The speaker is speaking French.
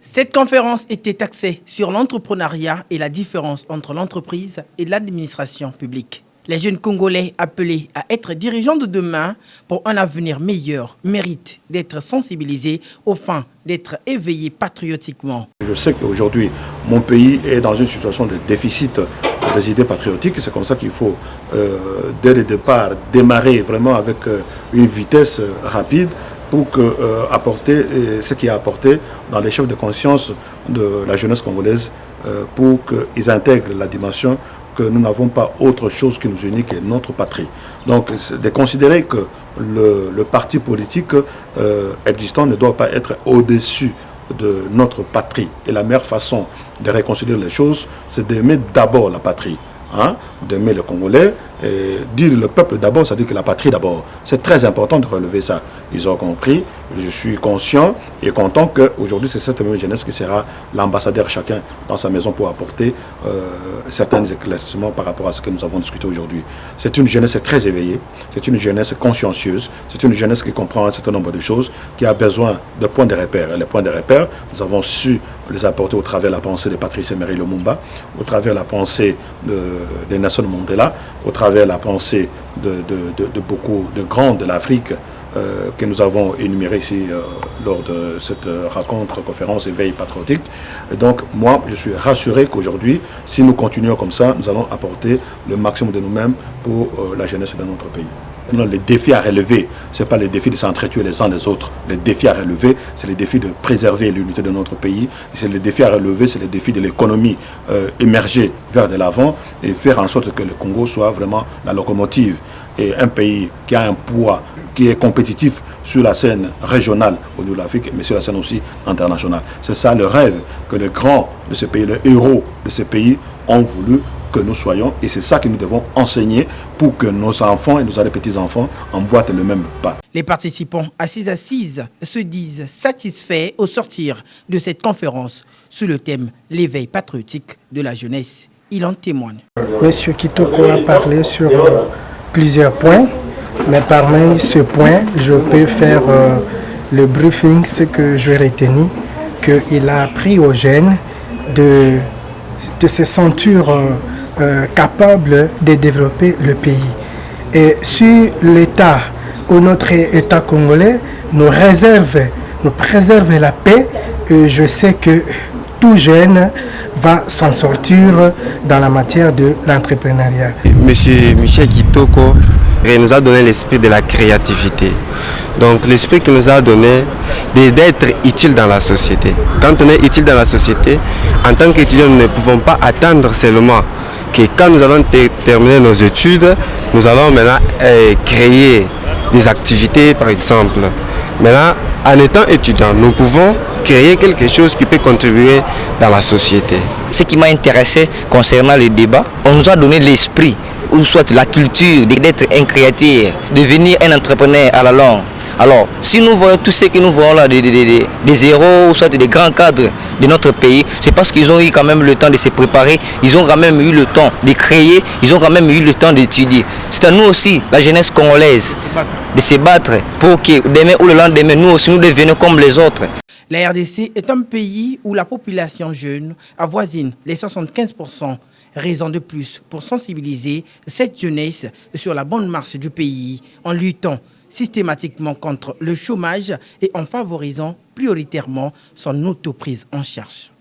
Cette conférence était axée sur l'entrepreneuriat et la différence entre l'entreprise et l'administration publique. Les jeunes Congolais appelés à être dirigeants de demain pour un avenir meilleur méritent d'être sensibilisés aux fins d'être éveillés patriotiquement. Je sais qu'aujourd'hui, mon pays est dans une situation de déficit des idées patriotiques. C'est comme ça qu'il faut, dès le départ, démarrer vraiment avec une vitesse rapide pour apporter ce qui est apporté dans les chefs de conscience de la jeunesse congolaise pour qu'ils intègrent la dimension que nous n'avons pas autre chose qui nous unit que notre patrie. Donc, de considérer que le parti politique existant ne doit pas être au-dessus de notre patrie. Et la meilleure façon de réconcilier les choses, c'est d'aimer d'abord la patrie. D'aimer le Congolais, et dire le peuple d'abord, c'est-à-dire que la patrie d'abord. C'est très important de relever ça. Ils ont compris, je suis conscient et content qu'aujourd'hui c'est cette même jeunesse qui sera l'ambassadeur chacun dans sa maison pour apporter certains éclaircissements par rapport à ce que nous avons discuté aujourd'hui. C'est une jeunesse très éveillée, c'est une jeunesse consciencieuse, c'est une jeunesse qui comprend un certain nombre de choses, qui a besoin de points de repère. Et les points de repère, nous avons su les apporter au travers de la pensée de Patrice Emery Lumumba, au travers de la pensée de Nelson Mandela, au travers de la pensée de beaucoup de grands de l'Afrique que nous avons énumérés ici lors de cette rencontre, conférence éveil patriotique. Et donc moi, je suis rassuré qu'aujourd'hui, si nous continuons comme ça, nous allons apporter le maximum de nous-mêmes pour la jeunesse de notre pays. Les défis à relever, ce n'est pas les défis de s'entretuer les uns les autres. Les défis à relever, c'est les défis de préserver l'unité de notre pays. C'est les défis à relever, c'est les défis de l'économie émerger vers de l'avant et faire en sorte que le Congo soit vraiment la locomotive. Et un pays qui a un poids, qui est compétitif sur la scène régionale au niveau de l'Afrique, mais sur la scène aussi internationale. C'est ça le rêve que les grands de ce pays, les héros de ce pays ont voulu que nous soyons, et c'est ça que nous devons enseigner pour que nos enfants et nos petits-enfants emboîtent le même pas. Les participants assises se disent satisfaits au sortir de cette conférence sous le thème « L'éveil patriotique de la jeunesse ». Il en témoigne. Monsieur Kitoko a parlé sur plusieurs points, mais parmi ces points, je peux faire le briefing, ce que je retenir, qu'il a appris aux jeunes de se sentir capable de développer le pays. Et sur l'État, ou notre État congolais, nous préserve la paix, et je sais que tout jeune va s'en sortir dans la matière de l'entrepreneuriat. Monsieur Michel Kitoko nous a donné l'esprit de la créativité. Donc l'esprit qu'il nous a donné d'être utile dans la société. Quand on est utile dans la société, en tant qu'étudiant, nous ne pouvons pas attendre seulement que quand nous allons terminer nos études, nous allons maintenant créer des activités par exemple. Maintenant, en étant étudiant, nous pouvons créer quelque chose qui peut contribuer dans la société. Ce qui m'a intéressé concernant le débat, on nous a donné l'esprit, ou soit la culture d'être un créateur, devenir un entrepreneur à la longue. Alors, si nous voyons tout ce que nous voyons là, des héros, ou soit des grands cadres de notre pays, c'est parce qu'ils ont eu quand même le temps de se préparer, ils ont quand même eu le temps de créer, ils ont quand même eu le temps d'étudier. C'est à nous aussi, la jeunesse congolaise, de se battre pour que demain ou le lendemain, nous aussi, nous devenions comme les autres. La RDC est un pays où la population jeune avoisine les 75%. Raison de plus pour sensibiliser cette jeunesse sur la bonne marche du pays en luttant systématiquement contre le chômage et en favorisant prioritairement son autoprise en charge.